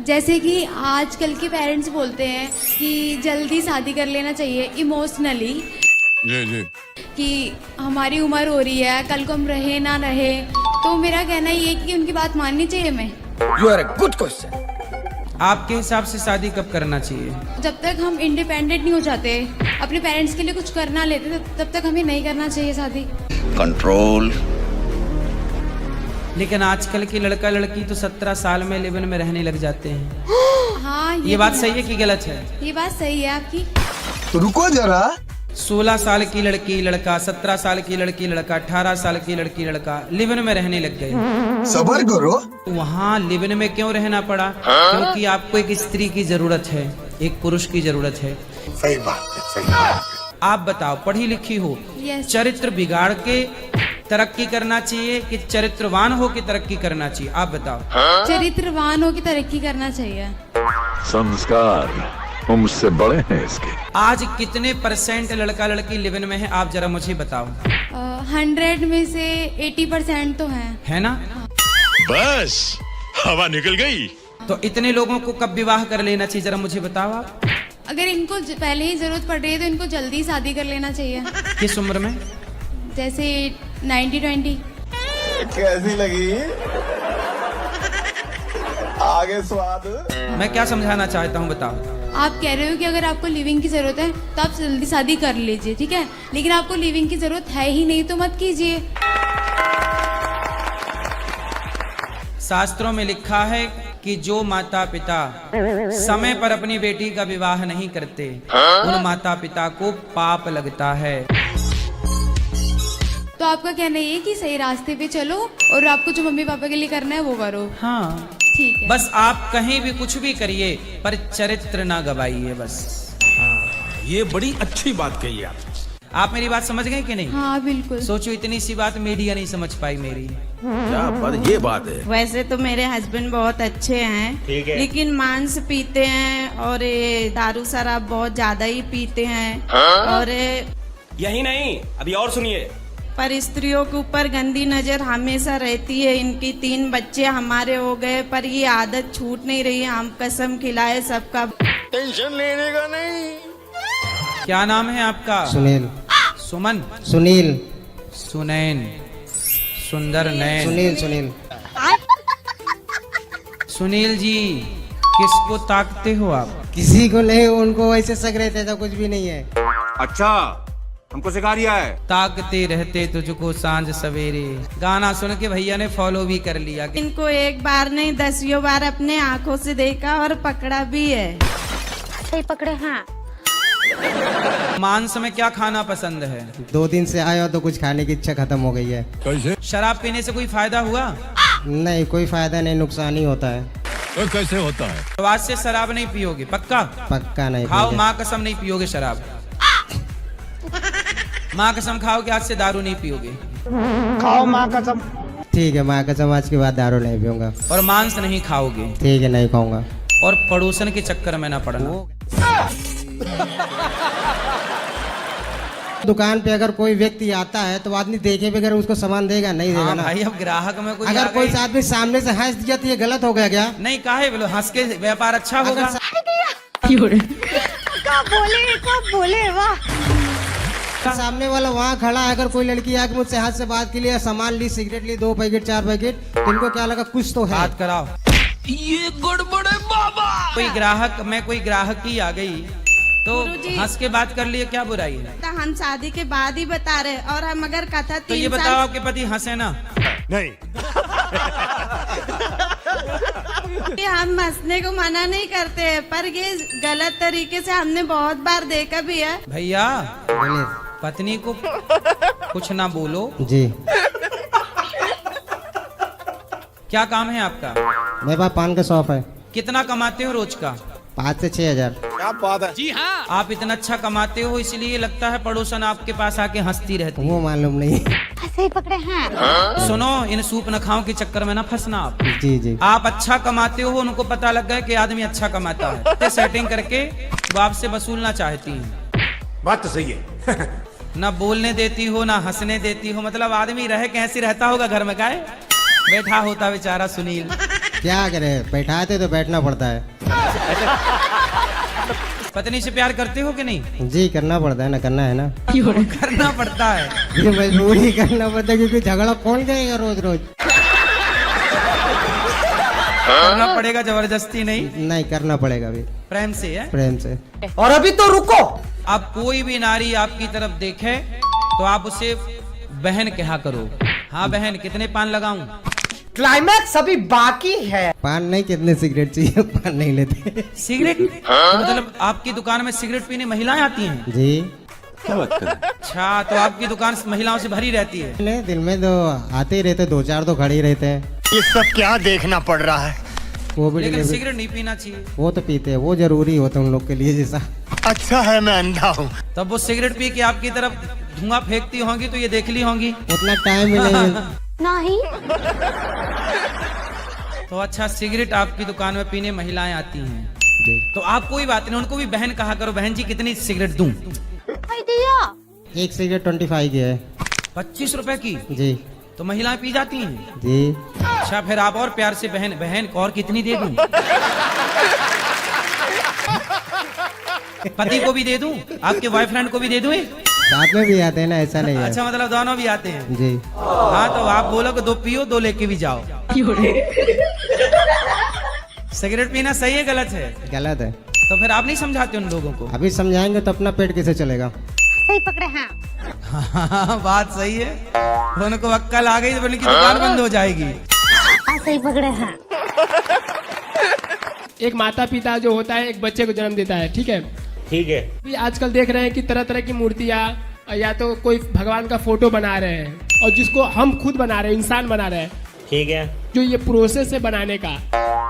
जैसे कि आजकल के पेरेंट्स बोलते हैं कि जल्दी शादी कर लेना चाहिए इमोशनली, जी जी, कि हमारी उम्र हो रही है, कल को हम रहे ना रहे। तो मेरा कहना ये है कि उनकी बात माननी चाहिए हमें। You are a good question. आपके हिसाब से शादी कब करना चाहिए? जब तक हम इंडिपेंडेंट नहीं हो जाते, अपने पेरेंट्स के लिए कुछ करना लेते, तब तक हमें नहीं करना चाहिए शादी। कंट्रोल। लेकिन आजकल की लड़का लड़की तो 17 साल में लिव-इन में रहने लग जाते हैं। हाँ, ये बात सही है कि गलत है? ये बात सही है आपकी। तो रुको जरा। 16 साल की लड़की लड़का, 17 साल की लड़की लड़का, 18 साल की लड़की लड़का लिव-इन में रहने लग गए। सबर करो। वहाँ लिव-इन में क्यों रहना पड़ा? क्योंकि आपको एक स्त्री की जरूरत है, एक पुरुष की जरूरत है। सही बात है, सही बात है। आप बताओ, पढ़ी लिखी हो, Yes. चरित्र बिगाड़ के तरक्की करना चाहिए कि चरित्रवान हो के तरक्की करना चाहिए? आप बताओ। चरित्रवान हो की तरक्की करना चाहिए। संस्कार मुझसे बड़े हैं इसके। आज कितने % लड़का लड़की लिव-इन में है, आप जरा मुझे बताओ। 100 में से 80% तो है ना? बस हवा निकल गई। तो इतने लोगों को कब विवाह कर लेना चाहिए, जरा मुझे बताओ आप। अगर इनको पहले ही जरूरत पड़ रही है तो इनको जल्दी शादी कर लेना चाहिए। किस उम्र में? जैसे 90-20। कैसी लगी? आगे स्वाद। मैं क्या समझाना चाहता हूँ, बताओ। आप कह रहे हो कि अगर आपको लिविंग की जरूरत है तो आप जल्दी शादी कर लीजिए, ठीक है, लेकिन आपको लिविंग की जरूरत है ही नहीं तो मत कीजिए। शास्त्रों में लिखा है कि जो माता पिता समय पर अपनी बेटी का विवाह नहीं करते, उन माता पिता को पाप लगता है। तो आपका कहना ये है कि सही रास्ते पे चलो और आपको जो मम्मी पापा के लिए करना है वो करो। हाँ, ठीक है। बस आप कहीं भी कुछ भी करिए पर चरित्र ना गवाइए, बस। ये बड़ी अच्छी बात कही आप। आप मेरी बात समझ गए कि नहीं? हाँ बिल्कुल। सोचो इतनी सी बात मीडिया नहीं समझ पाई मेरी। क्या बात, ये बात है। वैसे तो मेरे हस्बैंड बहुत अच्छे हैं, लेकिन मांस पीते हैं और ये दारू शराब बहुत ज्यादा ही पीते हैं। और यही नहीं, अभी और सुनिए। पर स्त्रियों के ऊपर गंदी नजर हमेशा रहती है। इनकी 3 बच्चे हमारे हो गए पर ये आदत छूट नहीं रही। हम कसम खिलाए सबका। टेंशन लेने का नहीं। क्या नाम है आपका? सुनील। सुमन? सुनील। सुनैन? सुंदर नैन? सुनील। सुनील। सुनील जी, किसको ताकते हो आप? किसी को नहीं, उनको वैसे शक रहता है, कुछ भी नहीं है। अच्छा, हमको सिखा रिया है। ताकते रहते तुझको सांझ सवेरे, गाना सुन के भैया ने फॉलो भी कर लिया। इनको एक बार नहीं 10 बार अपने आंखों से देखा और पकड़ा भी है। सही पकड़े हैं। मांस में क्या खाना पसंद है? 2 दिन से आया तो कुछ खाने की इच्छा खत्म हो गई है। कैसे? शराब पीने से कोई फायदा हुआ? नहीं, कोई फायदा नहीं, नुकसान ही होता है। तो कैसे होता है? तो आज से शराब नहीं पियोगे? पक्का? पक्का नहीं। खाओ, माँ कसम नहीं पियोगे शराब। माँ कसम खाओ कि आज से दारू नहीं पियोगे। खाओ माँ कसम। ठीक है, माँ कसम, आज के बाद दारू नहीं पीऊंगा। और मांस नहीं खाओगे? ठीक है, नहीं खाऊंगा। और पड़ोसन के चक्कर में ना पड़ना। दुकान पे अगर कोई व्यक्ति आता है तो आदमी देखे बगैर उसको सामान देगा? नहीं देगा हाँ ना भाई, अब ग्राहक में कोई अगर कोई आदमी सामने से हंस दिया तो ये गलत हो गया क्या? नहीं, काहे बोलो, हंस के व्यापार अच्छा होगा। बोले वाह। सामने वाला वहाँ खड़ा है, अगर कोई लड़की आके मुझसे हाथ से बात के लिए सामान ली, सिगरेट ली, 2 पैकेट 4 पैकेट, तो इनको क्या लगा कुछ तो है। बात कराओ। ये गड़बड़ है बाबा। कोई ग्राहक ही आ गई तो गुरुजी। हंस के बात कर लिए, क्या बुराई है? तो हम शादी के बाद ही बता रहे, और हम अगर कथा तो ये 3 बताओ, आपके पति हंसे ना? नहीं। कि हम हंसने को मना नहीं करते, पर ये गलत तरीके से हमने बहुत बार देखा भी है। भैया, बोलिए। पत्नी को कुछ ना बोलो। जी। क्या काम है आपका? मेरे पास पान का शॉप है। कितना कमाते हो रोज का? 5 से 6 हजार। क्या बात है? जी हाँ। आप इतना अच्छा कमाते हो इसलिए लगता है पड़ोसन आपके पास आके हंसती रहती है। वो मालूम नहीं। सही पकड़े हैं। सुनो, इन सूप नखाओं के चक्कर में ना फंसना आप। जी जी। आप अच्छा कमाते हो, उनको पता लग गया कि आदमी अच्छा कमाता है, तो सेटिंग करके वो आपसे वसूलना चाहती है। बात तो सही है। ना बोलने देती हो, ना हंसने देती हो। मतलब आदमी रहे कैसे रहता होगा घर में? गाय बैठा होता बेचारा सुनील, क्या करें, बैठाते तो बैठना पड़ता है। पत्नी से प्यार करते हो कि नहीं? जी करना पड़ता है ना, करना है ना। करना पड़ता है। ये मजबूरी करना पड़ता है, क्योंकि झगड़ा कौन करेगा रोज रोज। करना पड़ेगा, जबरदस्ती नहीं। नहीं करना पड़ेगा अभी, प्रेम से है। प्रेम से। और अभी तो रुको। अब कोई भी नारी आपकी तरफ देखे तो आप उसे बहन कहा करो। हाँ बहन, कितने पान लगाऊं? क्लाइमैक्स अभी बाकी है। पान नहीं, कितने सिगरेट चाहिए? पान नहीं लेते। सिगरेट? तो मतलब आपकी दुकान में सिगरेट पीने महिलाएं आती हैं? जी। क्या बात कर? अच्छा, तो आपकी दुकान महिलाओं से भरी रहती है? नहीं, दिन में तो आते ही रहते, 2-4 तो खड़े ही रहते हैं। ये सब क्या देखना पड़ रहा है? वो भी लेकिन सिगरेट नहीं पीना चाहिए। वो तो पीते हैं, वो जरूरी होता है उन लोग के लिए। जैसा अच्छा है मैं अंधा हूँ। तब वो सिगरेट पी के आपकी तरफ धुआं फेंकती होंगी तो ये देख ली होंगी। उतना टाइम ही नहीं। नहीं। तो अच्छा, सिगरेट आपकी दुकान में पीने महिलाएं आती हैं, तो आप कोई बात नहीं, उनको भी बहन कहा करो। बहन जी कितनी सिगरेट दूं? दिया। एक सिगरेट 25 की है। 25 रुपए की? जी। तो महिलाएं पी जाती हैं? जी। अच्छा, फिर आप और प्यार से बहन बहन और कितनी दे दूं? पति को भी दे दूं, आपके बॉयफ्रेंड को भी दे दूं? साथ में भी आते हैं ना, ऐसा नहीं है। अच्छा, मतलब दोनों भी आते हैं? जी। हाँ, तो आप बोलो कि 2 पियो 2 लेके भी जाओ। सिगरेट पीना सही है गलत है? गलत है। तो फिर आप नहीं समझाते उन लोगों को? अभी समझाएंगे तो अपना पेट कैसे चलेगा। सही पकड़े हैं। हाँ, बात सही है। उनको अक्कल आ गई तो उनकी दुकान बंद हो जाएगी। सही पकड़े हैं। एक माता पिता जो होता है एक बच्चे को जन्म देता है, ठीक है? ठीक है। अभी आजकल देख रहे हैं कि तरह तरह की मूर्तियाँ या तो कोई भगवान का फोटो बना रहे हैं, और जिसको हम खुद बना रहे हैं, इंसान बना रहे हैं। ठीक है। जो ये प्रोसेस है बनाने का,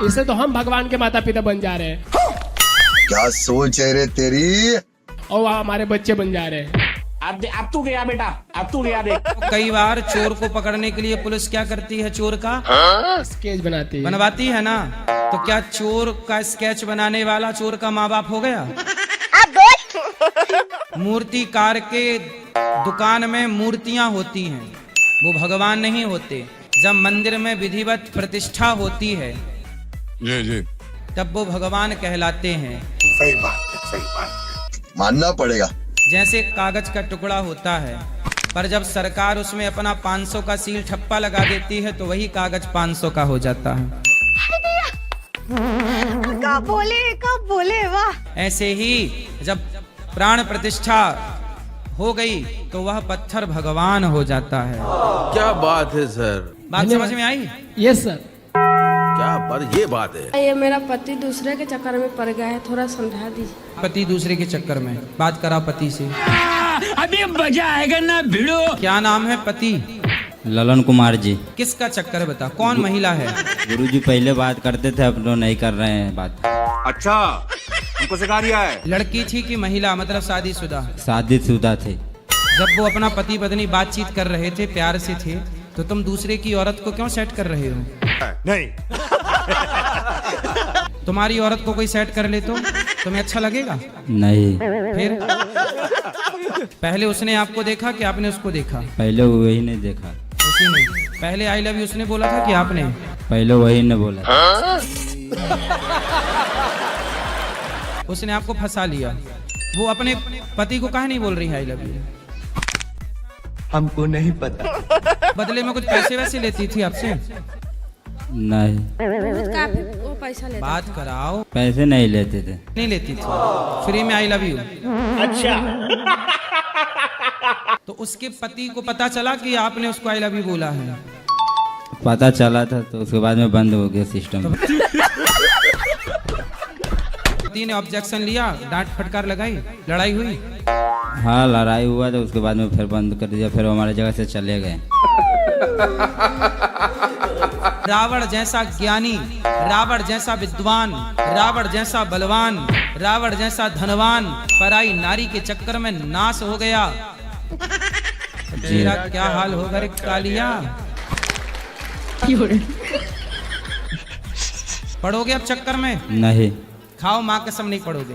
इससे तो हम भगवान के माता पिता बन जा रहे हैं, क्या सोच है रे तेरी? और वहाँ हमारे बच्चे बन जा रहे हैं। अब तू गया बेटा, अब तू गया देख। कई बार चोर को पकड़ने के लिए पुलिस क्या करती है? चोर का स्केच बनाती है, बनवाती है ना। तो क्या चोर का स्केच बनाने वाला चोर का माँ बाप हो गया? मूर्तिकार के दुकान में मूर्तियां होती हैं, वो भगवान नहीं होते। जब मंदिर में विधिवत प्रतिष्ठा होती है जी जी, तब वो भगवान कहलाते हैं। सही बात मानना पड़ेगा। जैसे कागज का टुकड़ा होता है, पर जब सरकार उसमें अपना 500 का सील ठप्पा लगा देती है तो वही कागज 500 का हो जाता है। कब बोले वाह। ऐसे ही जब प्राण प्रतिष्ठा हो गई तो वह पत्थर भगवान हो जाता है। क्या बात है सर? बात समझ में आई? Yes sir. क्या बात, ये बात है। ये मेरा पति दूसरे के चक्कर में पड़ गया है, थोड़ा समझा दीजिए। पति दूसरे के चक्कर में? बात करा पति से। अभी मजा आएगा ना भिड़ो। क्या नाम है पति? ललन कुमार जी। किसका चक्कर है बता, कौन महिला है? गुरुजी पहले बात करते थे, अब तो नहीं कर रहे हैं बात। अच्छा, हमको सिखा रिया है। लड़की थी कि महिला, मतलब शादीशुदा? शादीशुदा थे। जब वो अपना पति पत्नी बातचीत कर रहे थे, प्यार से थे, तो तुम दूसरे की औरत को क्यों सेट कर रहे हो? नहीं। तुम्हारी औरत को कोई सेट कर ले तो तुम्हें अच्छा लगेगा? नहीं। फिर पहले उसने आपको देखा कि आपने उसको देखा? पहले वही ने देखा। उसी ने? पहले आई लव यू उसने बोला था कि आपने? पहले वही ने बोला। उसने आपको फंसा लिया। वो अपने पति को काहे नहीं बोल रही है आई लव यू? हमको नहीं पता। बदले में कुछ पैसे वैसे लेती थी आपसे? नहीं। वो पैसा लेता। बात कराओ। पैसे नहीं लेते थे। नहीं लेती थी, फ्री में आई लव यू। अच्छा। तो उसके पति को पता चला कि आपने उसको आई लव यू बोला है? पता चला था तो उसके बाद में बंद हो गया सिस्टम। पति ने ऑब्जेक्शन लिया, डांट फटकार लगाई, लड़ाई हुई? हाँ, लड़ाई हुआ तो उसके बाद में फिर बंद कर दिया, फिर हमारे जगह से चले गए। रावण जैसा ज्ञानी, रावण जैसा विद्वान, रावण जैसा बलवान, रावण जैसा धनवान पराई नारी के चक्कर में नाश हो गया। तेरा क्या हाल होगा रे कालिया? पढ़ोगे अब चक्कर में? नहीं। खाओ माँ कसम नहीं पढ़ोगे?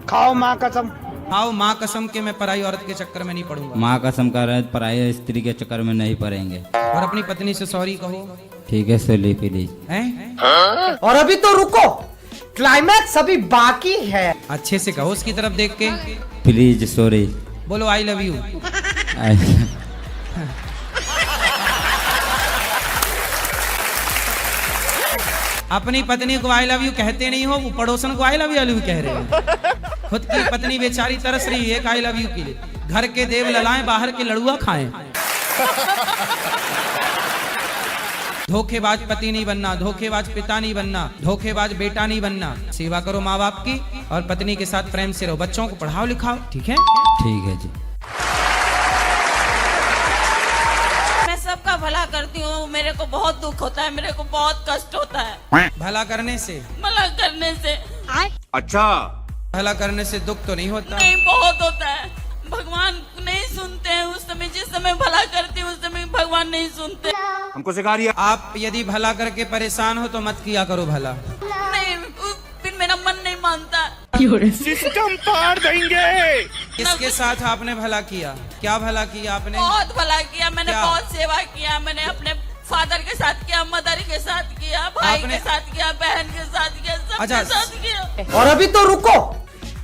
खाओ माँ कसम। आओ माँ कसम के मैं पराई औरत के चक्कर में नहीं पड़ूंगा। माँ कसम कर रहे पराई स्त्री के चक्कर में नहीं पड़ेंगे। और अपनी पत्नी से सॉरी कहो। ठीक है सोली प्लीज। हैं? और अभी तो रुको, क्लाइमैक्स अभी बाकी है। अच्छे से कहो उसकी तरफ देख के। Please sorry. बोलो आई लव यू। अपनी पत्नी को आई लव यू कहते नहीं हो, वो पड़ोसन को आई लव यू कह रहे हो। खुद की पत्नी बेचारी तरस रही है एक आई लव यू के लिए। घर के देव ललाएं, बाहर के लड़ुआ खाएं। धोखेबाज पति नहीं बनना, धोखेबाज पिता नहीं बनना, धोखेबाज बेटा नहीं बनना। सेवा करो माँ बाप की और पत्नी के साथ प्रेम से रहो। बच्चों को पढ़ाओ लिखाओ, ठीक है? ठीक है जी। मैं सबका भला करती हूँ, मेरे को बहुत दुख होता है, मेरे को बहुत कष्ट होता है। भला करने से? भला करने से। अच्छा, भला करने से दुख तो नहीं होता? नहीं, बहुत होता है। भगवान नहीं सुनते हैं उस समय, जिस समय भला करती हूँ उस समय भगवान नहीं सुनते। हमको सिखा रही है। आप यदि भला करके परेशान हो तो मत किया करो भला। नहीं, फिर मेरा मन नहीं मानता। सिस्टम पार देंगे। किसके साथ आपने भला किया? क्या भला किया आपने? बहुत भला किया मैंने, क्या? बहुत सेवा किया मैंने। अपने फादर के साथ किया, मदर के साथ किया, भाई के साथ किया, बहन के साथ किया, सबके साथ किया। और अभी तो रुको,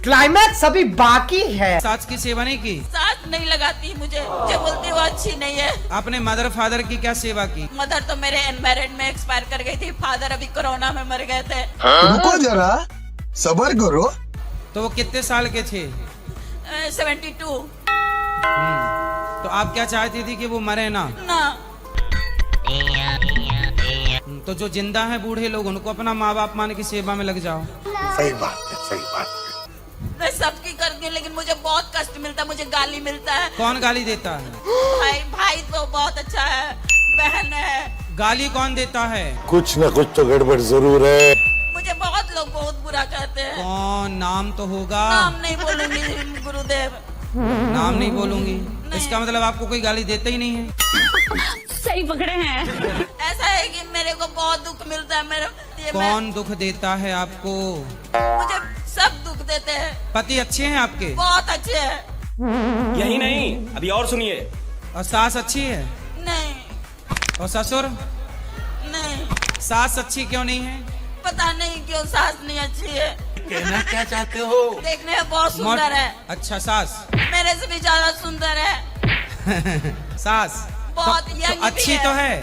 क्लाइमैक्स अभी बाकी है। सास की सेवा नहीं की? साथ नहीं लगाती मुझे, जो बोलती वो अच्छी नहीं है। आपने मदर फादर की क्या सेवा की? मदर तो मेरे अनमैरिड में एक्सपायर कर गई थी, फादर अभी कोरोना में मर गए थे। रुको जरा, सबर करो। तो वो कितने साल के थे? 72। तो आप क्या चाहती थी कि वो मरे ना? ना। तो जो जिंदा है बूढ़े लोग, उनको अपना माँ बाप मान की सेवा में लग जाओ। सही बात है, सही बात है। मैं सबकी करती हूँ, लेकिन मुझे बहुत कष्ट मिलता है, मुझे गाली मिलता है। कौन गाली देता है? भाई तो बहुत अच्छा है, बहन है। गाली कौन देता है? कुछ न कुछ तो गड़बड़ जरूर है। मुझे बहुत लोग बहुत बुरा कहते हैं। कौन? नाम तो होगा। नाम नहीं बोलूंगी गुरुदेव। नाम नहीं बोलूंगी? इसका मतलब आपको कोई गाली देता ही नहीं है। सही पकड़े हैं। ऐसा है कि मेरे को बहुत दुख मिलता है। मेरे कौन दुख देता है आपको? मुझे सब दुख देते हैं। पति अच्छे हैं आपके? बहुत अच्छे हैं। यही नहीं, अभी और सुनिए। और सास अच्छी है? नहीं। और ससुर? नहीं। सास अच्छी क्यों नहीं है? पता नहीं क्यों सास नहीं अच्छी है। कहना क्या चाहते हो? देखने में बहुत सुंदर है। अच्छा, सास मेरे से भी ज्यादा सुंदर है। सास बहुत तो अच्छी तो है।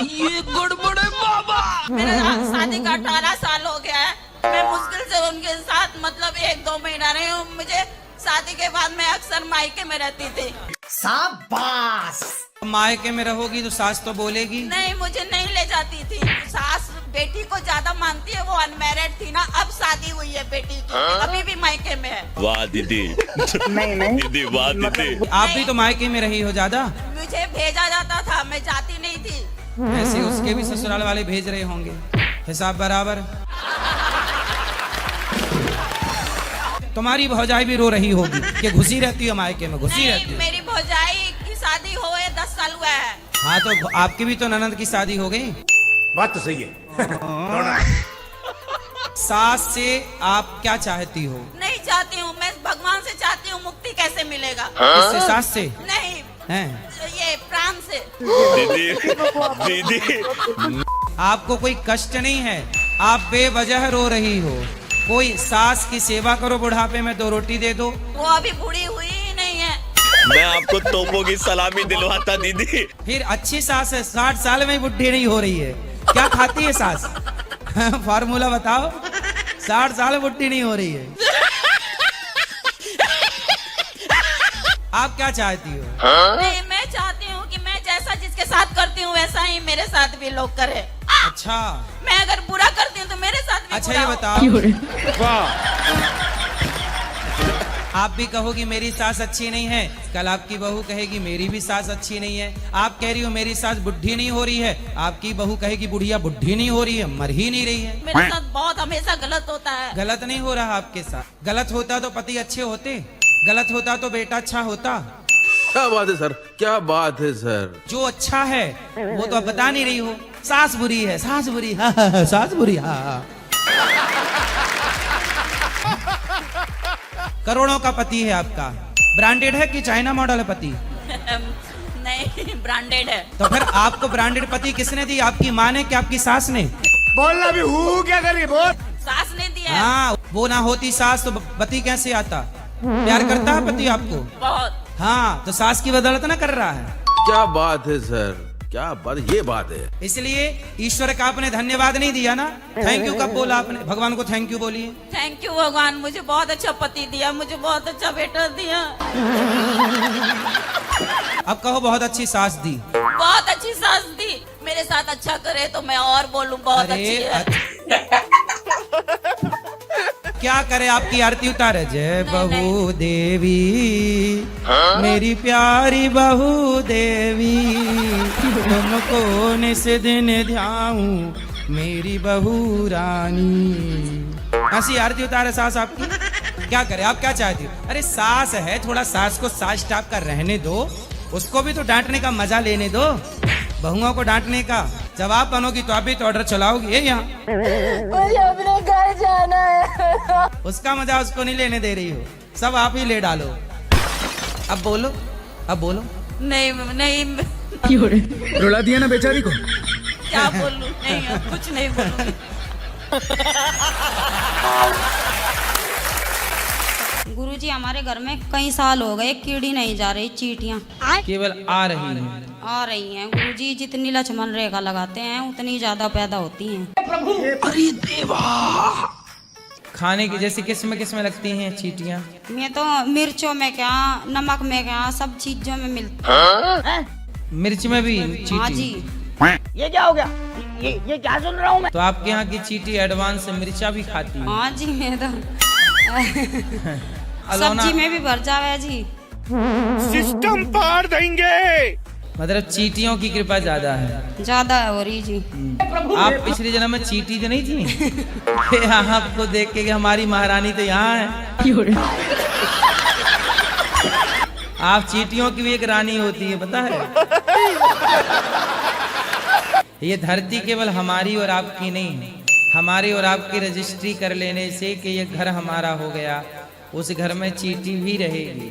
ये गुड़बुड़े बाबा। मेरे शादी का 18 साल हो गया है। मैं मुश्किल से उनके साथ मतलब 1-2 महीना रही हूँ। मुझे शादी के बाद मैं अक्सर मायके में रहती थी। शाबाश। मायके में रहोगी तो सास तो बोलेगी। नहीं, मुझे नहीं ले जाती थी। सास बेटी को ज्यादा मानती है, वो अनमैरिड थी ना, अब शादी हुई है बेटी की, अभी भी मायके में है। वाह दीदी। नहीं दीदी वाह दीदी। आप भी तो मायके में रही हो ज्यादा। मुझे भेजा जाता था, मैं जाती नहीं थी। ऐसे उसके भी ससुराल वाले भेज रहे होंगे, हिसाब बराबर। तुम्हारी भौजाई भी रो रही होगी कि घुसी रहती है मायके में, घुसी रहती है। मेरी भौजाई की शादी हुए 10 साल हुआ है। हाँ, तो आपकी भी तो ननद की शादी हो गई। बात तो सही है। सास से आप क्या चाहती हो? नहीं चाहती हूँ, मैं भगवान से चाहती हूँ। मुक्ति कैसे मिलेगा? किससे? सास से? नहीं, हैं? ये प्राण से। दीदी दीदी। आपको कोई कष्ट नहीं है, आप बेवजह रो रही हो। कोई सास की सेवा करो, बुढ़ापे में 2 रोटी दे दो। वो अभी बूढ़ी हुई ही नहीं है। मैं आपको तोपों की सलामी दिलवाता दीदी। फिर अच्छी सास है, 60 साल में बुढ़ी नहीं हो रही है। क्या खाती है सास? फार्मूला बताओ। 60 साल में बुढ़ी नहीं हो रही है। आप क्या चाहती हो? नहीं, मैं चाहती हूँ कि मैं जैसा जिसके साथ करती हूँ वैसा ही मेरे साथ भी लोग करे। अच्छा, मैं अगर बुरा करती हूँ तो मेरे साथ भी अच्छा बुरा ये हो। बताओ, आप भी कहोगी मेरी सास अच्छी नहीं है, कल आपकी बहू कहेगी मेरी भी सास अच्छी नहीं है। आप कह रही हो मेरी सास बुढ़ी नहीं हो रही है, आपकी बहू कहेगी बुढ़िया बुढ़ी नहीं हो रही है, मर ही नहीं रही है। मेरे साथ बहुत हमेशा गलत होता है। गलत नहीं हो रहा आपके साथ। गलत होता तो पति अच्छे होते, गलत होता तो बेटा अच्छा होता। क्या बात है सर, क्या बात है सर। जो अच्छा है वो तो आप बता नहीं रही हो। सास बुरी है, सास बुरी, हाँ, हाँ, हाँ, सास बुरी, हाँ, हाँ। करोड़ों का पति है आपका, ब्रांडेड है कि चाइना मॉडल है पति? नहीं, ब्रांडेड है। तो फिर आपको ब्रांडेड पति किसने दी, आपकी माँ ने कि आपकी सास ने? बोलना भी हूँ क्या करिए बोल। सास ने दिया है। हाँ, वो ना होती सास तो पति कैसे आता? प्यार करता है पति आपको? बहुत। हाँ, तो सास की बदौलत ना कर रहा है। क्या बात है सर, क्या बात, ये बात है। इसलिए ईश्वर का आपने धन्यवाद नहीं दिया ना, थैंक यू कब बोला आपने? भगवान को थैंक यू बोलिए। थैंक यू भगवान, मुझे बहुत अच्छा पति दिया, मुझे बहुत अच्छा बेटा दिया। अब कहो बहुत अच्छी सास दी। बहुत अच्छी सास दी, मेरे साथ अच्छा करे तो मैं और बोलूं बहुत अच्छी है। क्या करे, आपकी आरती उतारे। जय बहू देवी, मेरी प्यारी बहू देवी, तुमको निस दिन ध्याऊं मेरी बहू रानी। ऐसी आरती उतारे सास आपकी। क्या करे, आप क्या चाहती हो? अरे सास है, थोड़ा सास को सास टाइप का रहने दो, उसको भी तो डांटने का मजा लेने दो। बहुओं को डांटने का, जब आप बनोगी तो आप भी तो ऑर्डर चलाओगी। यहाँ मुझे अपने घर जाना है। उसका मजा उसको नहीं लेने दे रही हो, सब आप ही ले डालो। अब बोलो, अब बोलो। नहीं नहीं, रुला दिया ना बेचारी को। क्या बोलूं? नहीं, अब कुछ नहीं बोलूं। गुरुजी, हमारे घर में कई साल हो गए कीड़ी नहीं जा रही, चींटियां केवल आ रही हैं। आ रही हैं गुरुजी, जितनी लक्ष्मण रेखा लगाते हैं उतनी ज्यादा पैदा होती हैं। अरे देवा, खाने की जैसी किस्म किस्म लगती हैं चींटियां? मैं तो मिर्चों में क्या, नमक में क्या, सब चीजों में मिलती। मिर्च में भी चींटी? हाँ जी। ये क्या हो गया? ये क्या सुन रहा हूँ मैं? तो आपके यहाँ की चींटी एडवांस मिर्चा भी खाती है? हाँ जी, मैं तो सब्जी में भी भर जावे जी। सिस्टम पार देंगे। मतलब चींटियों की कृपा ज्यादा है? ज्यादा है हो रही जी। आप पिछले जन्म में चींटी तो नहीं थी? आपको देख के कि हमारी महारानी तो यहाँ है। आप चींटियों की भी एक रानी होती है, पता है? ये धरती केवल हमारी और आपकी नहीं, हमारी और आपकी रजिस्ट्री कर लेने से कि ये घर हमारा हो गया, उस घर में चींटी भी रहेगी।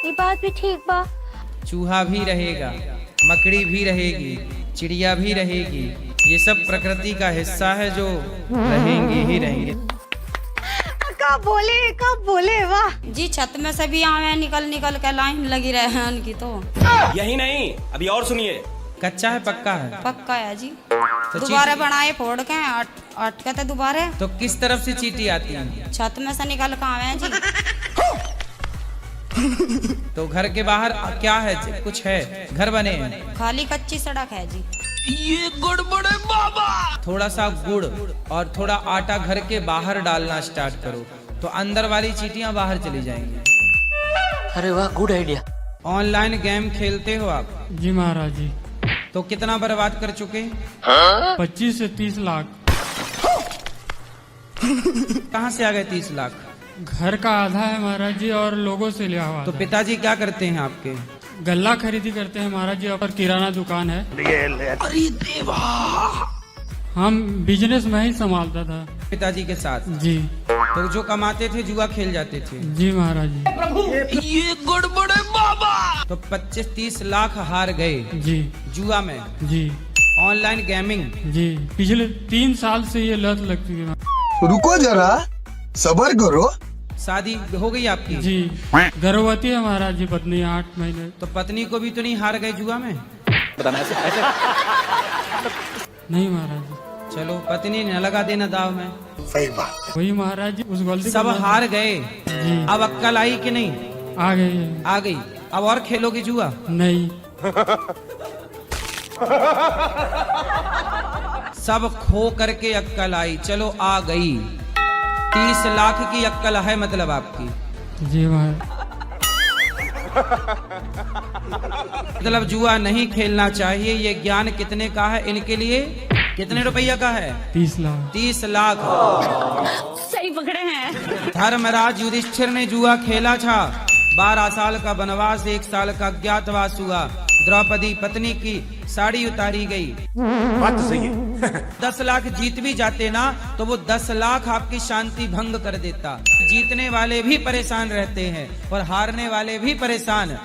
ये बात भी ठीक बा। चूहा भी रहेगा, मकड़ी भी रहेगी, चिड़िया भी रहेगी। ये सब प्रकृति का हिस्सा है जो रहेंगे ही रहेंगे। कब बोले वाह जी। छत में से भी आवे, निकल निकल के लाइन लगी रहे उनकी तो। यही नहीं, अभी और सुनिए। कच्चा है पक्का है? पक्का है जी। तो दोबारा बनाए फोड़ के अटके दोबारा। तो किस तरफ से चींटी आती है? छत में से निकल के आवे जी। तो घर के बाहर क्या है, कुछ है? घर बने हैं? खाली कच्ची सड़क है जी। ये गड़बड़ है बाबा। थोड़ा सा गुड़ और थोड़ा आटा घर के बाहर डालना स्टार्ट करो तो अंदर वाली चींटियां बाहर चली जाएंगी। अरे वाह, गुड आइडिया। ऑनलाइन गेम खेलते हो आप? जी महाराज जी। तो कितना बर्बाद कर चुके? 25 से 30 लाख। कहाँ से आ गए 30 लाख? घर का आधा है महाराज जी और लोगों से लिया हुआ। तो पिताजी क्या करते हैं आपके? गल्ला खरीदी करते हैं महाराज जी, और किराना दुकान है। अरे देवा, हम बिजनेस में ही संभालता था पिताजी के साथ जी। तो जो कमाते थे जुआ खेल जाते थे? जी महाराज जी। ये गड़बड़ है बाबा। तो 25-30 लाख हार गए जी जुआ में? जी। Online gaming? जी, पिछले 3 साल से ये लत लग चुकी है। रुको जरा, सबर करो। शादी हो गई आपकी? जी, गर्भवती है महाराज जी पत्नी, 8 महीने। तो पत्नी को भी तो नहीं हार गए जुआ में? नहीं महाराज जी। चलो, पत्नी न लगा देना दाव में। सही बात है। वही महाराज जी, उस गलती सब हार गए, जी। अब अक्कल आई कि नहीं? आ गई है। आ गई। अब और खेलोगे जुआ? नहीं। सब खो करके अक्कल आई, चलो आ गई। 30 लाख की अक्कल है मतलब आपकी? जी महाराज। मतलब जुआ नहीं खेलना चाहिए। ये ज्ञान कितने का है इनके लिए? कितने रुपया का है? 30 लाख। 30 लाख। सही पकड़े हैं। धर्मराज युधिष्ठिर ने जुआ खेला था। 12 साल का वनवास, 1 साल का अज्ञातवास हुआ। द्रौपदी पत्नी की साड़ी उतारी गई। बात तो सही है। 10 लाख जीत भी जाते ना तो वो 10 लाख आपकी शांति भंग कर देता। जीतने वाले भी परेशान रहते हैं और हारने वाले भी परेशान।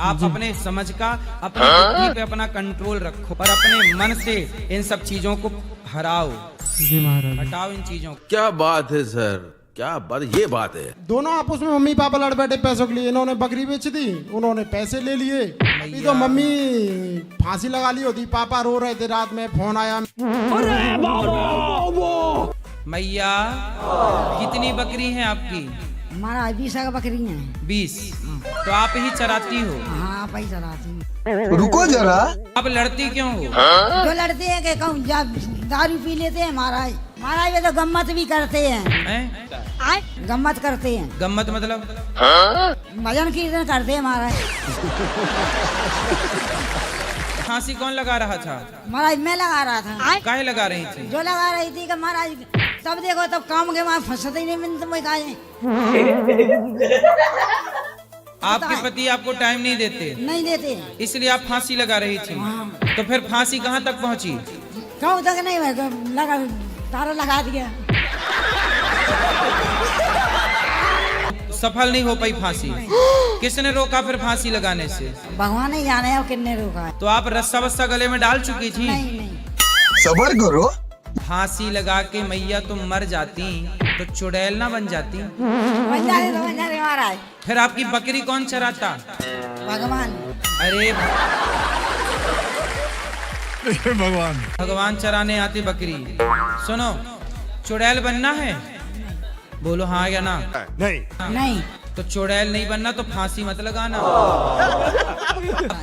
आप अपने समझ का अपनी बुद्धि पे अपना कंट्रोल रखो और अपने मन से इन सब चीजों को हराओ। जी महाराज। हटाओ इन चीजों को। क्या बात है सर, क्या बात, ये बात है। दोनों आपस में मम्मी पापा लड़ बैठे पैसों के लिए। इन्होंने बकरी बेच दी, उन्होंने पैसे ले लिए। अभी तो मम्मी फांसी लगा ली होती। पापा रो रहे थे, रात में फोन आया। मैया कितनी बकरी है आपकी? हमारा 20 का बकरी है। 20। तो आप ही चराती हो? हाँ, आप ही चराती हूँ। रुको जरा। आप लड़ती क्यों हो? जो लड़ते हैं कि कहूँ जब दारू पी लेते हैं महाराज। महाराज ये तो गम्मत भी करते हैं। गम्मत करते हैं। गम्मत मतलब? भजन कीर्तन करते हैं महाराज। फांसी कौन लगा रहा था? महाराज मैं लगा रहा था। काहे लगा रही थी? जो लगा रही थी कि महाराज तब देखो तब काम के वहाँ फंसते ही नहीं मिलते। मैं कहा आपके पति आपको टाइम नहीं देते? नहीं देते, इसलिए आप फांसी लगा रही थी। तो फिर फांसी कहाँ तक पहुँची? कहूँ तक नहीं मैं लगा तारा लगा दिया। सफल नहीं हो पाई फांसी। किसने रोका फिर फांसी लगाने से? भगवान ही जाने अब कितने रोका है। तो आप रस्सा वस्सा गले में डाल चुकी थी? नहीं। सबर करो। फांसी लगा के मैया तुम मर जाती तो चुड़ैल ना बन जाती? बन जाते महाराज। फिर आपकी बकरी कौन चराता? भगवान। अरे भगवान। भगवान चराने आती बकरी। सुनो, चुड़ैल बनना है? बोलो हाँ या ना? नहीं। तो चुड़ैल नहीं बनना तो फांसी मत लगाना।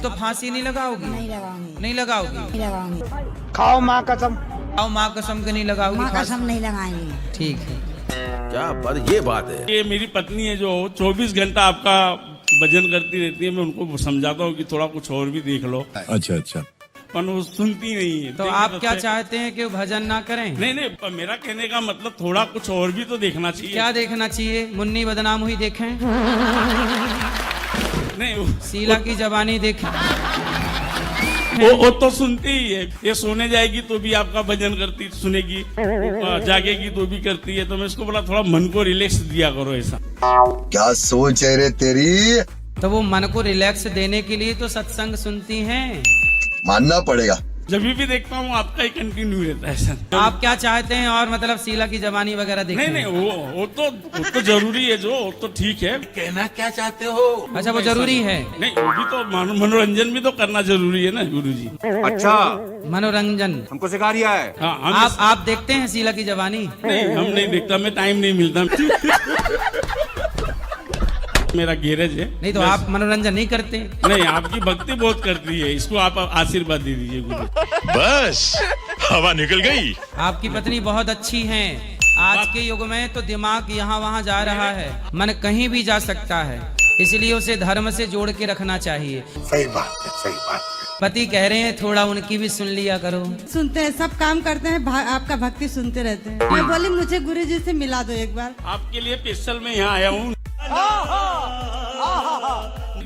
तो फांसी नहीं लगाओगी? नहीं लगाऊंगी। नहीं लगाओगी? नहीं लगाऊंगी। खाओ माँ कसम। आओ माँ कसम के नहीं लगाओगी? माँ कसम नहीं लगाएंगे। ठीक है। क्या बात, ये बात है। ये मेरी पत्नी है जो 24 घंटा आपका भजन करती रहती है। मैं उनको समझाता हूँ कि थोड़ा कुछ और भी देख लो। अच्छा। पर वो सुनती नहीं है। तो आप क्या चाहते हैं कि वो भजन ना करें? नहीं, पर मेरा कहने का मतलब थोड़ा कुछ और भी तो देखना चाहिए। क्या देखना चाहिए? मुन्नी बदनाम हुई देखें? नहीं, शीला की जवानी देखें? वो तो सुनती ही है। ये सोने जाएगी तो भी आपका भजन करती सुनेगी, जागेगी तो भी करती है। तो मैं इसको बोला थोड़ा मन को रिलैक्स दिया करो। ऐसा क्या सोच है रे तेरी? तो वो मन को रिलैक्स देने के लिए तो सत्संग सुनती हैं। मानना पड़ेगा। जब भी देखता हूँ आपका ही कंटिन्यू रहता है सर। आप क्या चाहते हैं और मतलब शीला की जवानी वगैरह देखें? नहीं, वो तो जरूरी है। जो वो तो ठीक है। कहना क्या चाहते हो? अच्छा, वो जरूरी है? नहीं, वो भी तो मनोरंजन भी तो करना जरूरी है ना गुरुजी। अच्छा, मनोरंजन हमको सिखा रिया है। हाँ, आप देखते हैं शीला की जवानी? नहीं, हम नहीं देखता। मैं टाइम नहीं मिलता। मेरा गैरेज है। नहीं तो आप मनोरंजन नहीं करते? नहीं, आपकी भक्ति बहुत करती है। इसको आप आशीर्वाद दे दीजिए गुरु। बस हवा निकल गई। आपकी पत्नी बहुत अच्छी हैं। आज के युग में तो दिमाग यहाँ वहाँ जा रहा है, मन कहीं भी जा सकता है। इसलिए उसे धर्म से जोड़ के रखना चाहिए। सही बात है, सही बात है। पति कह रहे हैं थोड़ा उनकी भी सुन लिया करो। सुनते हैं, सब काम करते हैं, आपका भक्ति सुनते रहते हैं। मैं बोली मुझे गुरुजी से मिला दो एक बार। आपके लिए स्पेशल मैं यहाँ आया हूँ।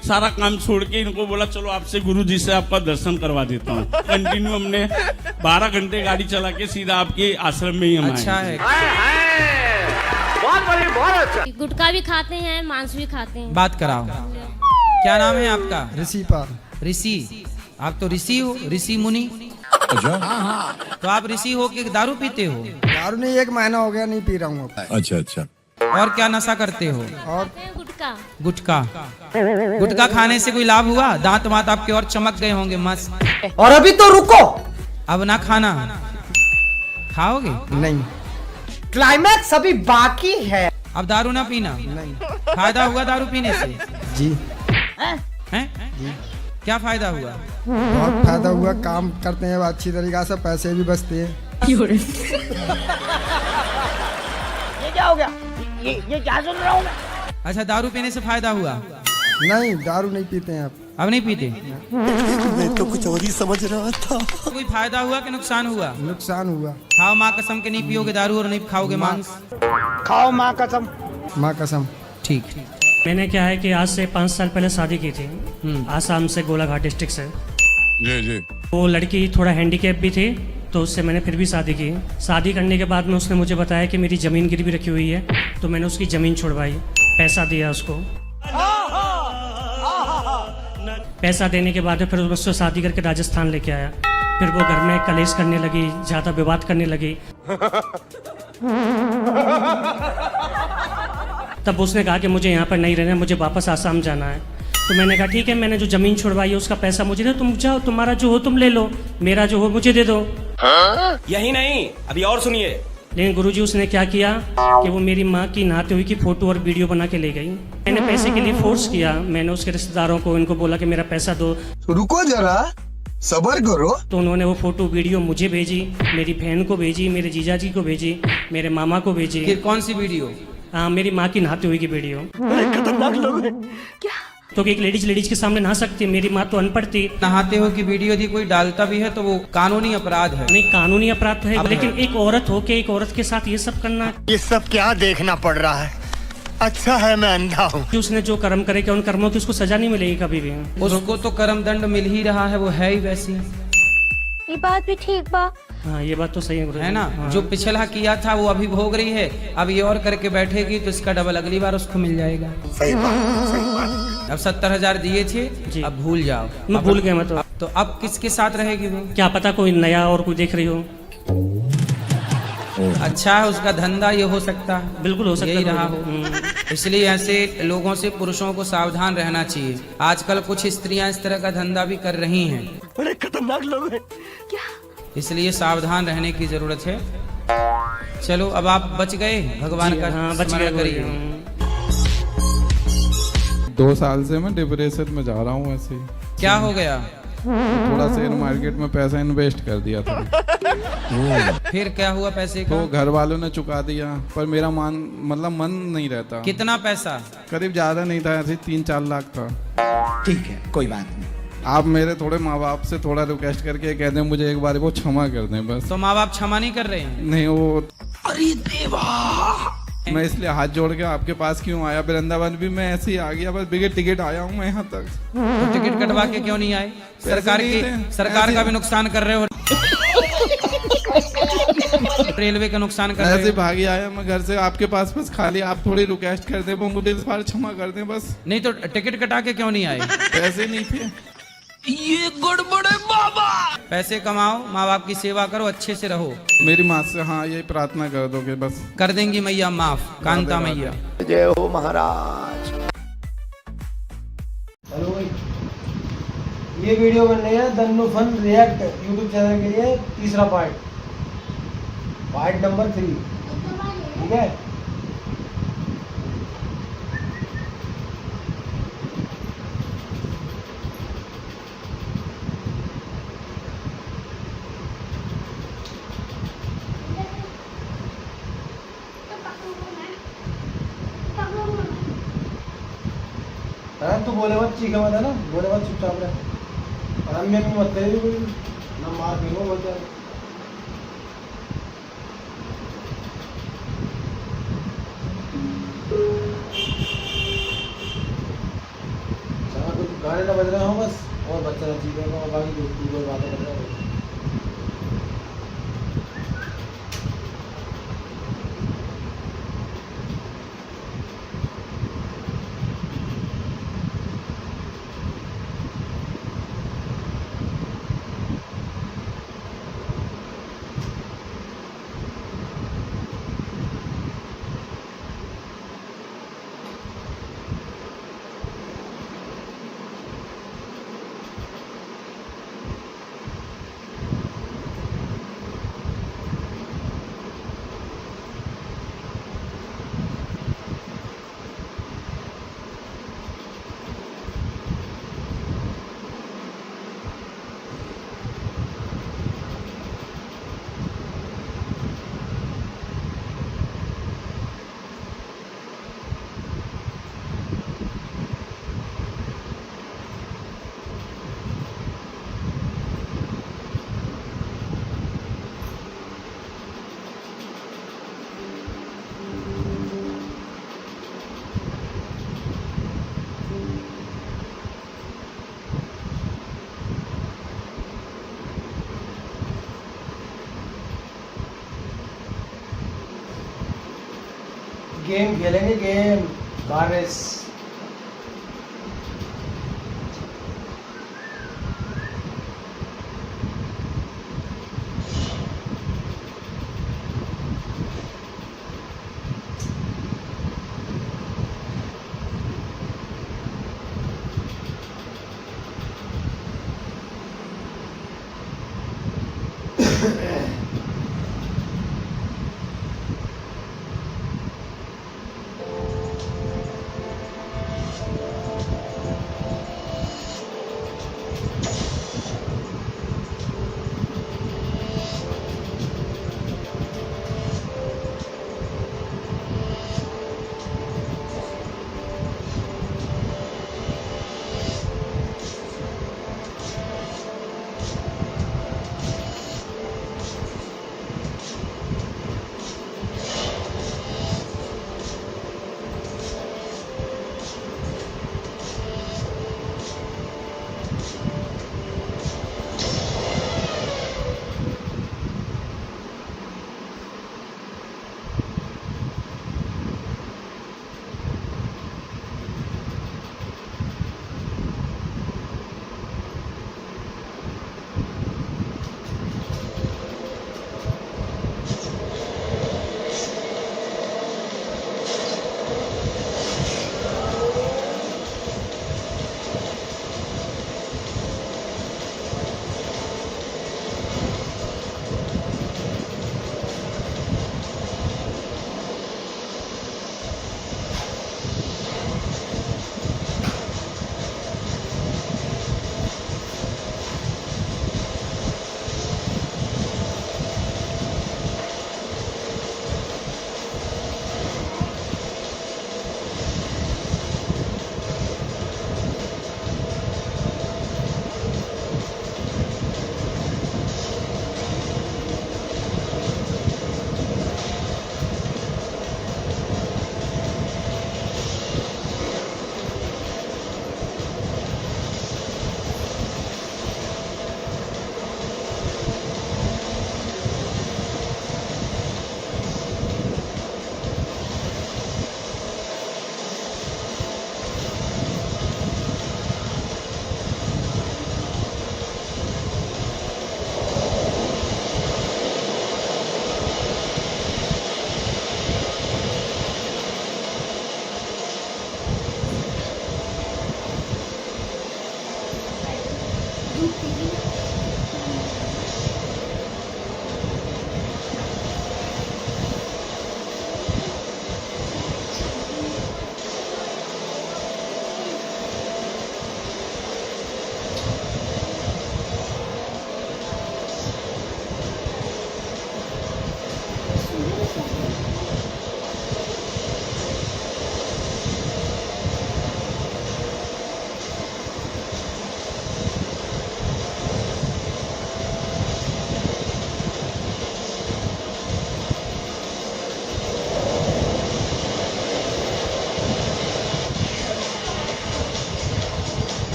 सारा काम छोड़ के इनको बोला चलो आपसे गुरुजी से आपका दर्शन करवा देता हूँ। कंटिन्यू हमने 12 घंटे गाड़ी चला के सीधा आपके आश्रम में ही हम अच्छा है। बहुत अच्छा। गुटखा भी खाते हैं, मांस भी खाते हैं। बात कराओ। क्या नाम है आपका? ऋषि पर। ऋषि? आप तो ऋषि हो, ऋषि मुनि। तो आप ऋषि हो के दारू पीते हो? दारू नहीं, 1 महीना हो गया नहीं पी रहा हूँ। अच्छा। और क्या नशा करते हो? और गुटखा खाने से कोई लाभ हुआ? दांत वात आपके और चमक गए होंगे मस्त। और अभी तो रुको। अब ना खाना? खाओगे? नहीं। क्लाइमैक्स अभी बाकी है। अब दारू ना पीना? नहीं। फायदा हुआ दारू पीने से? जी। हैं? क्या फायदा हुआ? बहुत फायदा हुआ। काम करते हैं अच्छी तरीका से, पैसे भी बचते हैं। ये क्या हो गया? ये क्या सुन रहा हूँ मैं? अच्छा, दारू पीने से फायदा हुआ? नहीं, दारू नहीं पीते हैं आप। अब नहीं पीते? मैं तो कुछ और ही समझ रहा था। कोई फायदा हुआ कि नुकसान हुआ? नुकसान हुआ। खाओ माँ कसम के नहीं पियोगे दारू और नहीं खाओगे मांस? खाओ माँ कसम। माँ कसम। ठीक। मैंने क्या है कि आज से 5 साल पहले शादी की थी आसाम से, गोलाघाट डिस्ट्रिक्ट से। जी जी। वो लड़की थोड़ा हैंडीकैप भी थी, तो उससे मैंने फिर भी शादी की। शादी करने के बाद में उसने मुझे बताया कि मेरी ज़मीन गिरवी रखी हुई है, तो मैंने उसकी ज़मीन छुड़वाई, पैसा दिया उसको। पैसा देने के बाद फिर उससे शादी करके राजस्थान लेके आया। फिर वो घर में कलेश करने लगी, ज़्यादा विवाद करने लगी। तब उसने कहा कि मुझे यहाँ पर नहीं रहना, मुझे वापस आसाम जाना है। तो मैंने कहा ठीक है, मैंने जो ज़मीन छुड़वाई है उसका पैसा मुझे दे, तुम जाओ, तुम्हारा जो हो तुम ले लो, मेरा जो हो मुझे दे दो। यही नहीं, अभी और सुनिए। लेकिन गुरुजी उसने क्या किया कि वो मेरी माँ की नहाते हुए की फोटो और वीडियो बना के ले गई। मैंने पैसे के लिए फोर्स किया, मैंने उसके रिश्तेदारों को इनको बोला कि मेरा पैसा दो। रुको जरा, सबर करो। तो उन्होंने वो फोटो वीडियो मुझे भेजी, मेरी बहन को भेजी, मेरे जीजा जी को भेजी, मेरे मामा को भेजी। कौन सी वीडियो? हाँ, मेरी माँ की नहाते हुए की वीडियो। खतरनाक लोग हैं क्या? तो एक लेडीज के सामने नहा सकती है, मेरी माँ तो अनपढ़ थी। नहाते हुए की वीडियो यदि कोई डालता भी है तो वो कानूनी अपराध है। नहीं, कानूनी अपराध तो है, लेकिन एक औरत हो के एक औरत के साथ ये सब करना, ये सब क्या देखना पड़ रहा है? अच्छा है मैं अंधा हूँ। उसने जो कर्म करे क्या उन कर्मों की उसको सजा नहीं मिलेगी कभी भी। उसको तो कर्म दंड मिल ही रहा है, वो है ही वैसी। ये बात भी ठीक बा। हाँ, ये बात तो सही है ना। हाँ। जो पिछला किया था वो अभी भोग रही है, अब ये और करके बैठेगी तो इसका डबल अगली बार उसको मिल जाएगा। सही बात, सही बात। अब 70,000 दिए थे, अब भूल जाओ। मैं भूल गया मैं तो अब किसके साथ रहेगी वो? क्या पता कोई नया और कोई देख रही हो। अच्छा है, उसका धंधा ये हो सकता है। बिल्कुल हो सकता है, यही रहा हो। इसलिए ऐसे लोगों से पुरुषों को सावधान रहना चाहिए। आजकल कुछ स्त्रियां इस तरह का धंधा भी कर रही हैं। बड़े खतरनाक लोग हैं क्या? इसलिए सावधान रहने की जरूरत है। चलो अब आप बच गए, भगवान का स्मरण करिए। 2 साल से मैं डिप्रेशन में जा रहा हूँ। ऐसे क्या हो गया? थोड़ा शेयर मार्केट में पैसा इन्वेस्ट कर दिया था। फिर क्या हुआ पैसे का? तो घर वालों ने चुका दिया, पर मेरा मन नहीं रहता। कितना पैसा? करीब ज्यादा नहीं था, ऐसे 3-4 लाख था। ठीक है, कोई बात नहीं। आप मेरे थोड़े माँ बाप से थोड़ा रिक्वेस्ट करके कह दें मुझे एक बार वो क्षमा कर दें बस। तो माँ बाप क्षमा नहीं कर रहे हैं? नहीं, वो अरे देवा, मैं इसलिए हाथ जोड़ के आपके पास क्यों आया। वृंदावन भी मैं ऐसे ही आ गया, बस बिगड़ टिकट आया हूँ मैं यहाँ तक। तो टिकट कटवा के क्यों नहीं आए? सरकार का भी नुकसान कर रहे हो, रेलवे का नुकसान कर रहे हो। ऐसे भागी आया मैं घर से आपके पास, बस खाली आप थोड़ी रिक्वेस्ट कर दे, वो मुझे इस बार क्षमा कर दे बस। नहीं तो टिकट कटा के क्यों नहीं आए? पैसे नहीं थे। ये गड़बड़ है बाबा। पैसे कमाओ, माँ बाप की सेवा करो, अच्छे से रहो। मेरी माँ से हाँ यही प्रार्थना कर दोगे बस। कर देंगी मैया माफ, कांता मैया। जय हो महाराज। हेलो भाई, ये वीडियो बन रही है दन्नू फन रिएक्ट यूट्यूब चैनल के लिए, तीसरा पार्ट नंबर 3। ठीक है, तू बोले मत, चीखे मत, है ना, बोले मत, चुपचाप रहे। हम में मत करे कोई ना, मार भी हो बोलते हैं। कुछ गाने ना बज रहे हो बस, और बच्चा ना चीखेगा और बाकी कोई बातें कर रहे हो। गेम खेलेंगे, गेम कार रेस।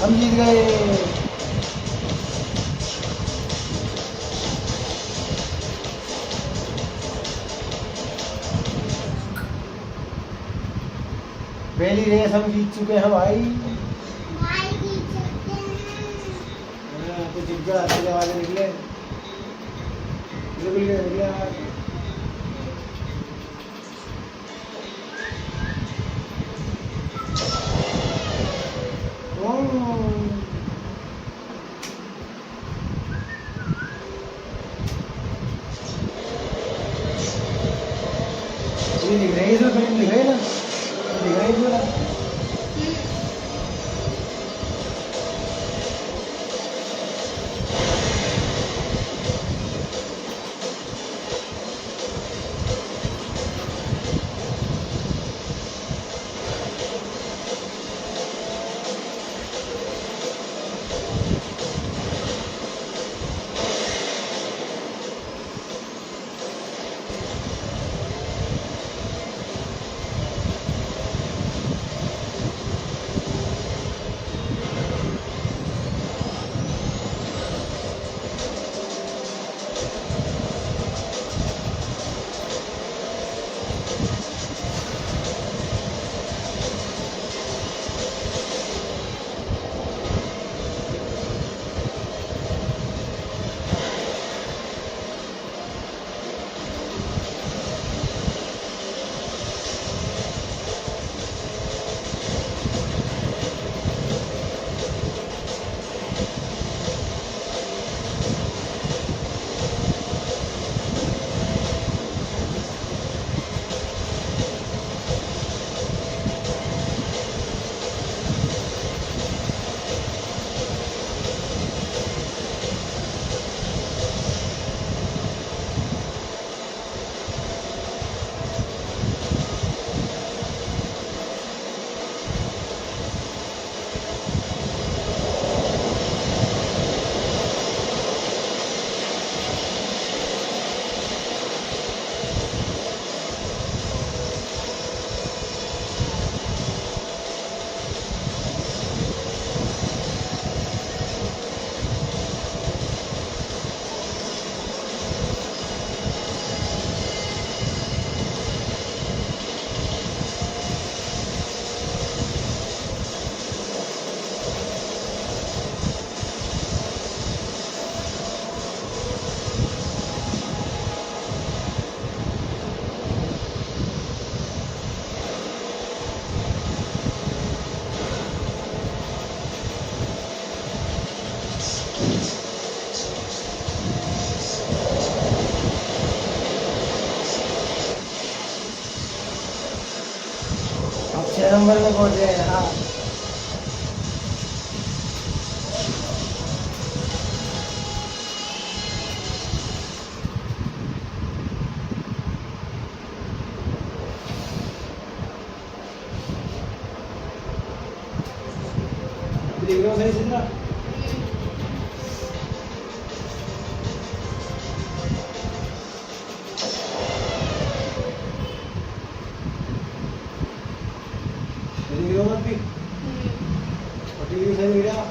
हम जीत गए। पहली रेस हम जीत चुके हैं भाई। तो जीत गया, अच्छे आगे निकले, निकले ये दिख रही है, इसमें फिल्म दिख रही है ना, दिख रही है इसमें। 6 नंबर में पहुंचे हैं। हाँ देख रहे हो सही सिद्रा? सही हो मत भी और टीवी सही हो गया।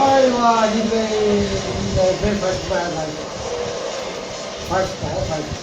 अरे वाह जी भाई फिर फर्स्ट पाया भाई फर्स्ट पाया फर्स्ट।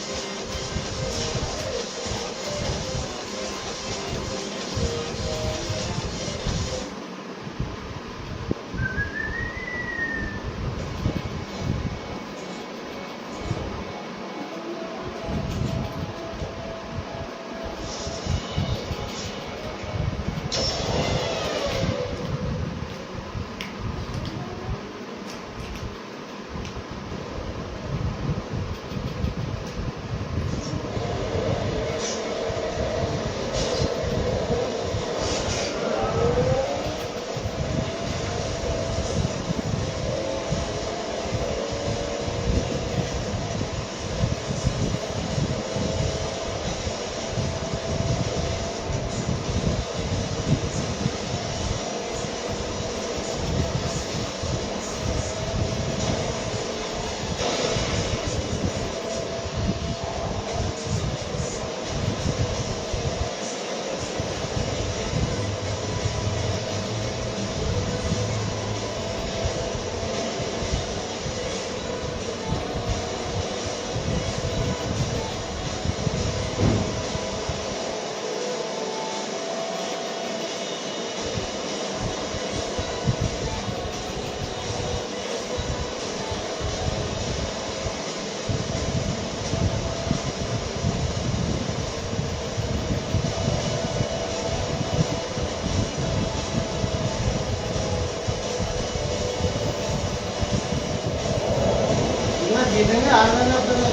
जीतेंगे हार में अपने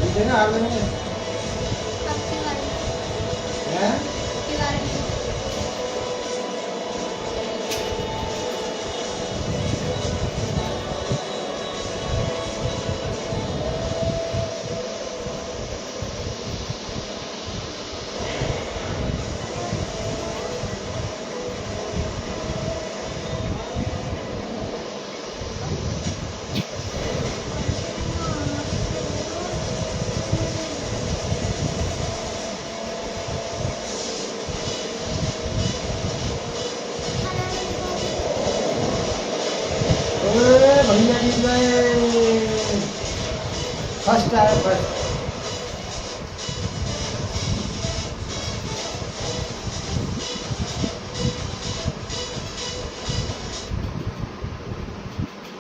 जीतेंगे हार में जीत गए। फर्स्ट आए फर्स्ट।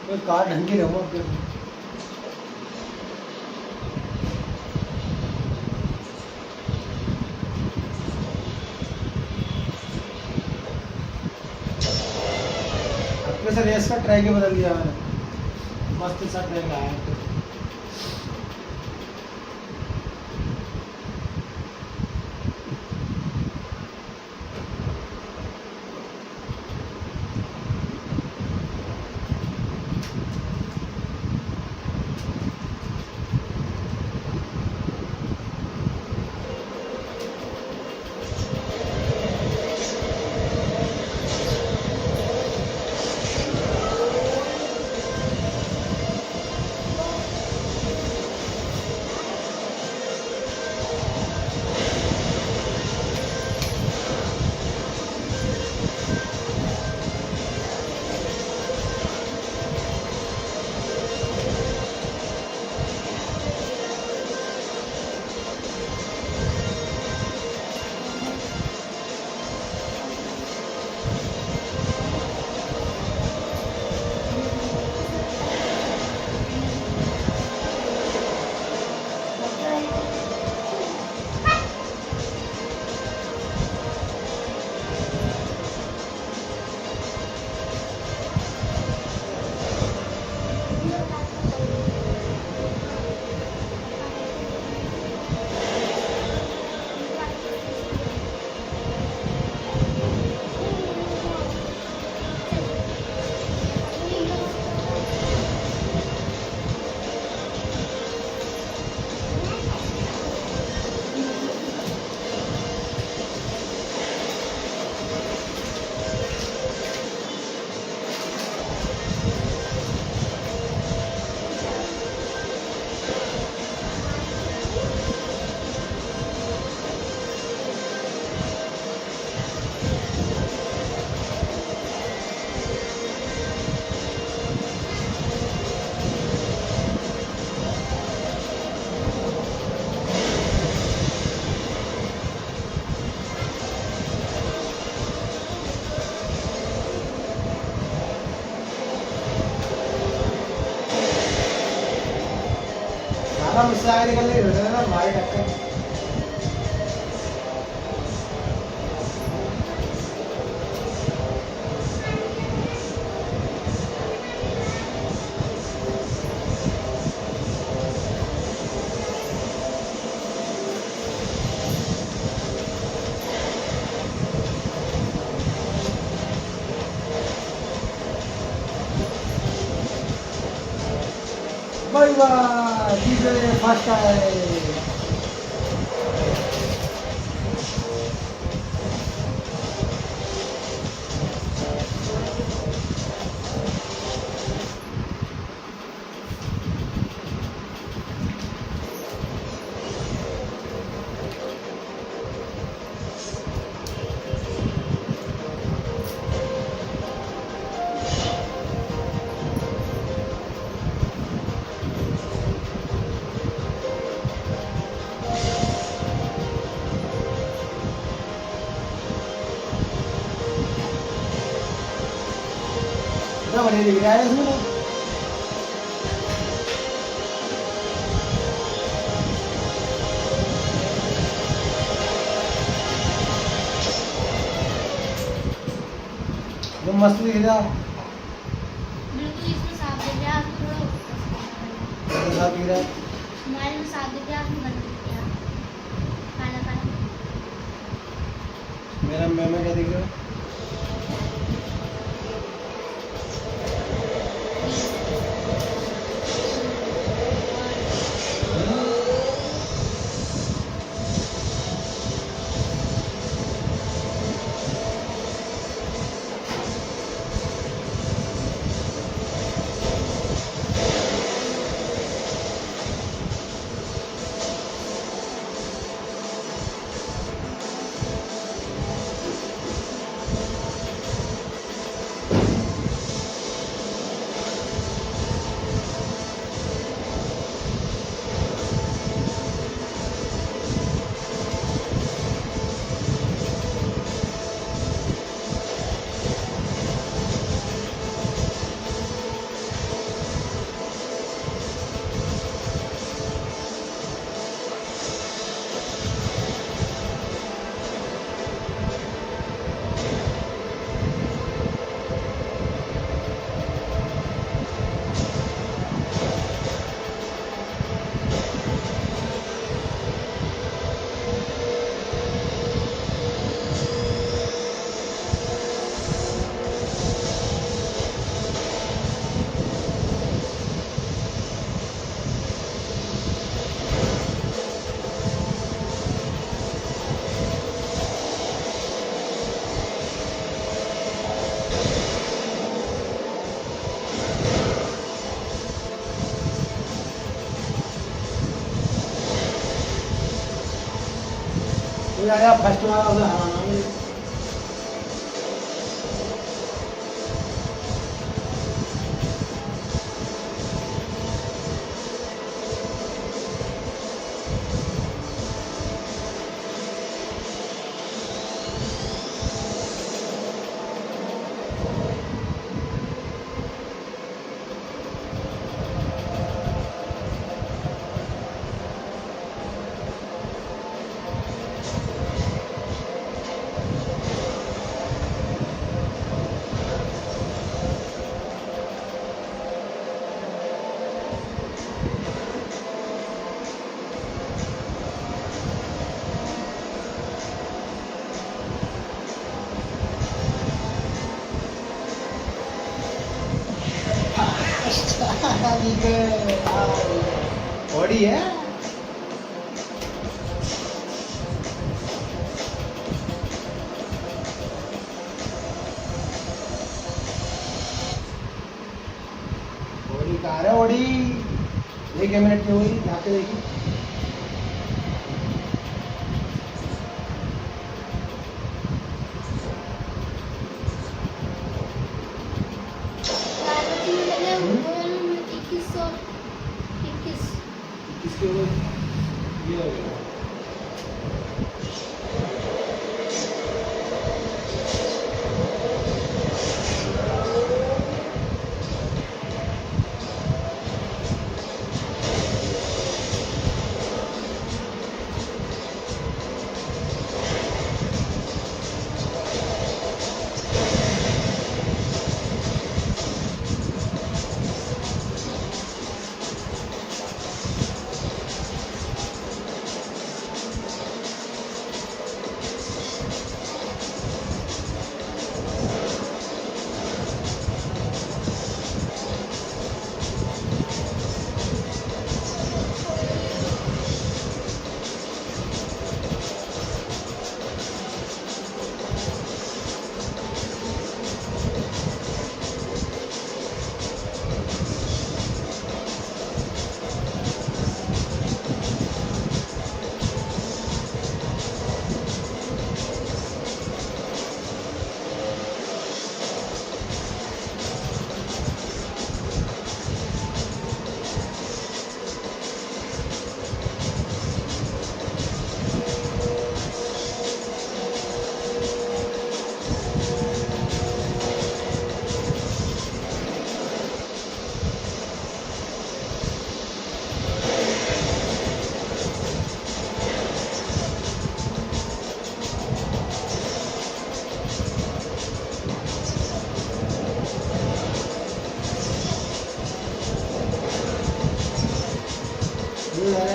कोई कार ढंग की रहो आपके। आपके सर रेस का ट्रैक ही बदल दिया मैंने। मस्त सा ट्रैक आया है। मुझसे आगे निकल नहीं रहे ना भाई टक्कर। भाई वाह जीते फर्स्ट आए। कितना बढ़िया दिख रहा है इसमें। वो मस्त दिख रहा। बिल्कुल इसमें साफ दिख रहा है, थोड़ा साफ दिख रहा है। हमारे में साफ दिख रहा है, आपने गलत दिख रहा काला काला। मेरा मैं क्या दिख रहा है? यार फर्स्ट मारा उसे हराना है। बॉडी है बॉडी कार है बॉडी। एक मिनट की हुई जाके देखी किसके हुए ये हो गया।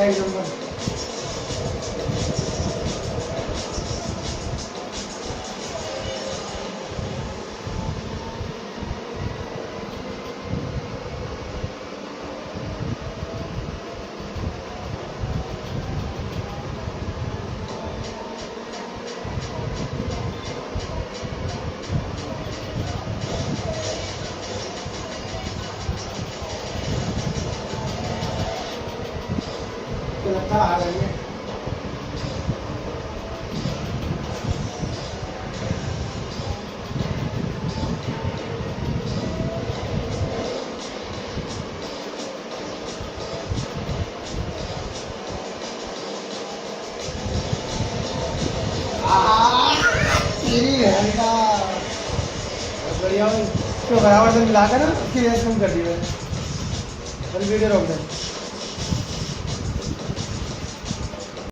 एक नंबर लगता आ रही है। बढ़िया तो बराबर से मिलाकर ना उसकी रेस कम कर दी मैंने। वीडियो रोक दे।